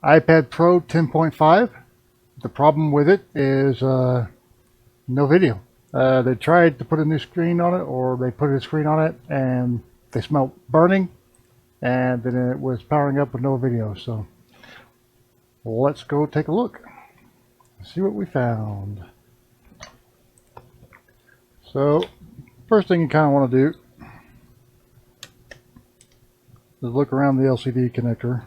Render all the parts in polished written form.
iPad Pro 10.5. The problem with it is no video. They tried to put a new screen on it, or they put a screen on it and they smelled burning, and then it was powering up with no video. So let's go take a look, see what we found. So first thing you kind of want to do is look around the LCD connector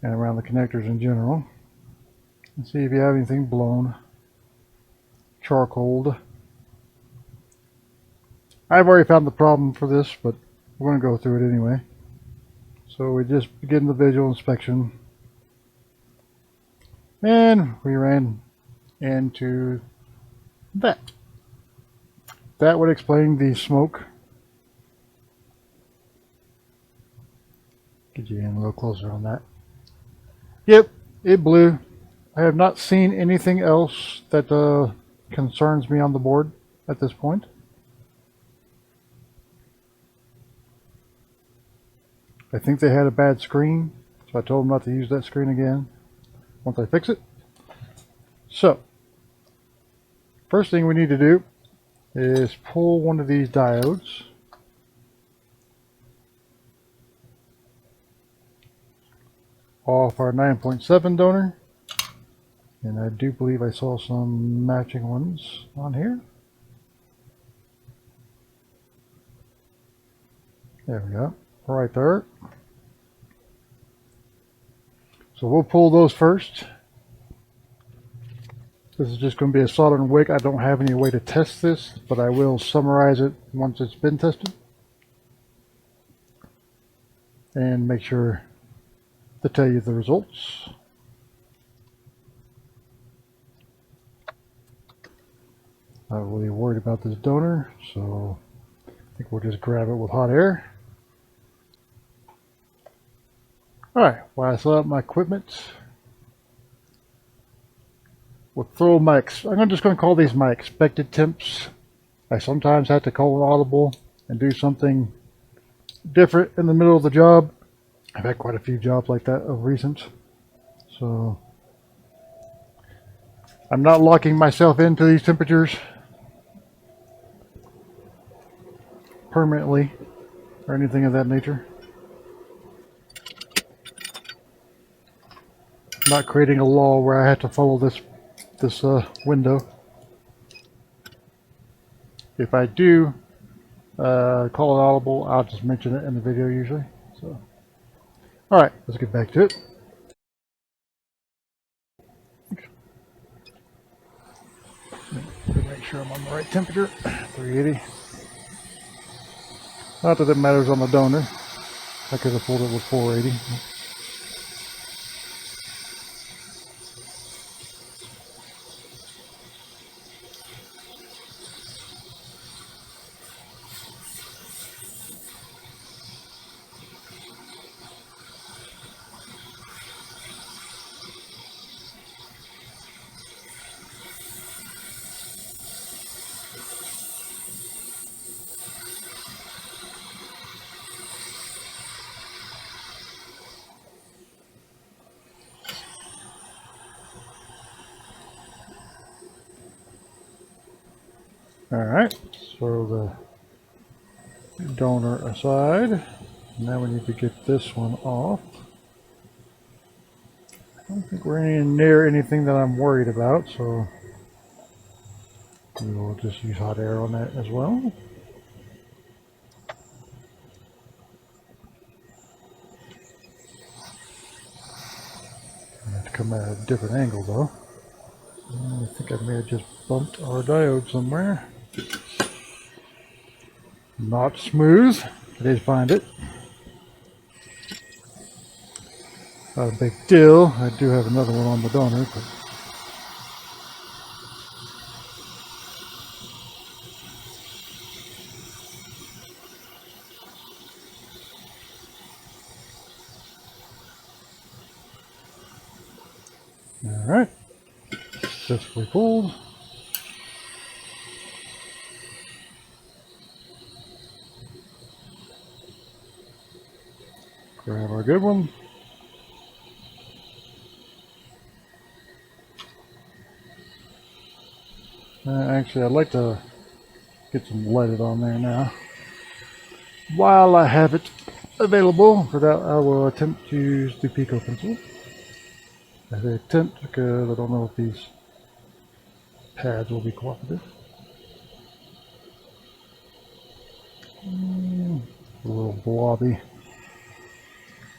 and around the connectors in general and see if you have anything blown, charcoaled. I've already found the problem for this, but we're going to go through it anyway. So we just begin the visual inspection, and we ran into that. That would explain the smoke. Get you in a little closer on that. Yep, it blew. I have not seen anything else that concerns me on the board at this point. I think they had a bad screen, so I told them not to use that screen again once I fix it. So, first thing we need to do is pull one of these diodes. Off our 9.7 donor. And I do believe I saw some matching ones on here. There we go. Right there. So we'll pull those first. This is just going to be a soldering wick. I don't have any way to test this, but I will summarize it once it's been tested. And make sure to tell you the results. Not really worried about this donor, so I think we'll just grab it with hot air. Alright, while I set up my equipment, we'll throw my, I'm just going to call these my expected temps. I sometimes have to call an audible and do something different in the middle of the job. I've had quite a few jobs like that of recent. So I'm not locking myself into these temperatures permanently or anything of that nature. Not creating a law where I have to follow this window. If I do call an audible, I'll just mention it in the video usually. So, all right, let's get back to it. Make sure I'm on the right temperature. 380. Not that it matters on the donor. I could have pulled it with 480. Alright, throw the donor aside. Now we need to get this one off. I don't think we're anywhere near anything that I'm worried about, so we will just use hot air on that as well. I have to come at a different angle though. I think I may have just bumped our diode somewhere. Not smooth. I did find it. Not a big deal. I do have another one on the donor, but alright. Successfully pulled. Grab our good one. Actually, I'd like to get some leaded on there now. While I have it available, for that I will attempt to use the Pico pencil. I say attempt because I don't know if these pads will be cooperative. A little blobby.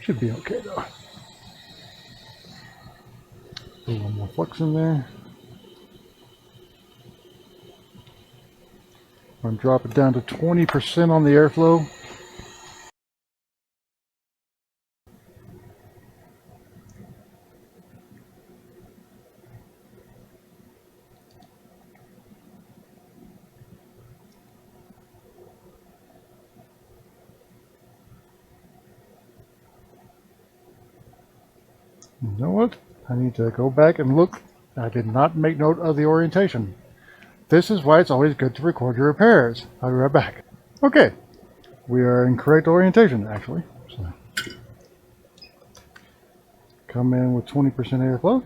Should be okay though. Put a little more flux in there. I'm going to drop it down to 20% on the airflow. You know what? I need to go back and look. I did not make note of the orientation. This is why it's always good to record your repairs. I'll be right back. Okay, we are in correct orientation actually. So, come in with 20% airflow.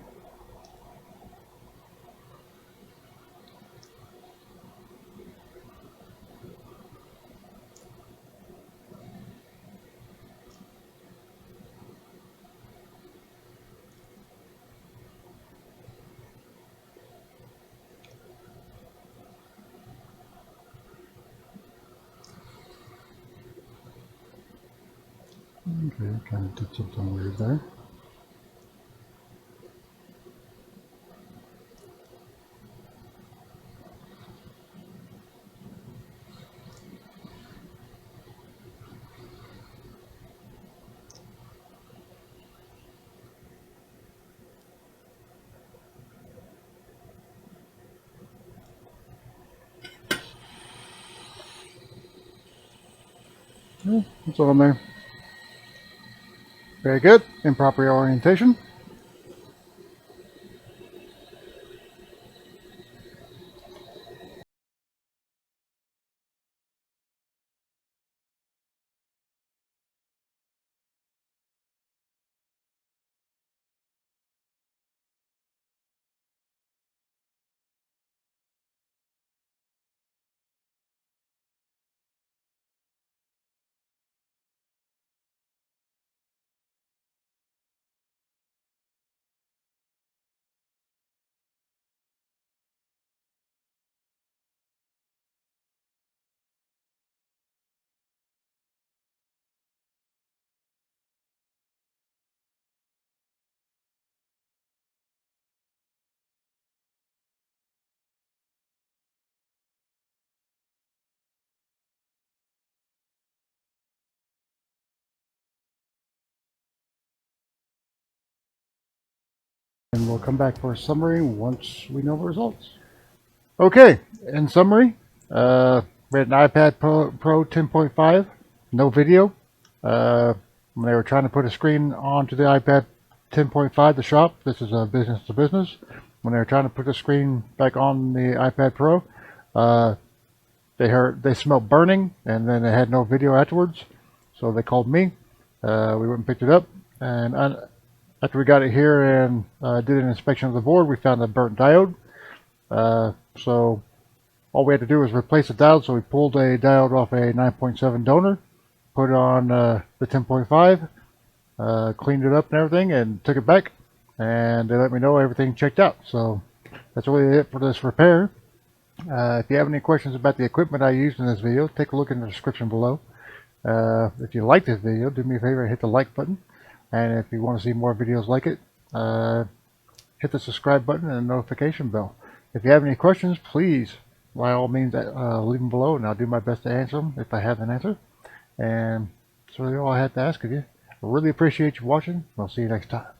Okay, kind of did something weird there. Yeah, it's on there. Very good. Improper orientation. And we'll come back for a summary once we know the results. Okay, in summary, we had an iPad Pro 10.5, no video. When they were trying to put a screen onto the iPad 10.5, the shop, this is a business to business. When they were trying to put the screen back on the iPad Pro, they smelled burning, and then they had no video afterwards. So they called me. We went and picked it up, and after we got it here and did an inspection of the board, we found a burnt diode. So all we had to do was replace the diode. So we pulled a diode off a 9.7 donor, put it on the 10.5, cleaned it up and everything, and took it back. And they let me know everything checked out. So that's really it for this repair. If you have any questions about the equipment I used in this video, take a look in the description below. If you like this video, do me a favor and hit the like button. And if you want to see more videos like it, hit the subscribe button and the notification bell. If you have any questions, please, by all means, leave them below, and I'll do my best to answer them if I have an answer. And that's really all I had to ask of you. I really appreciate you watching. I'll see you next time.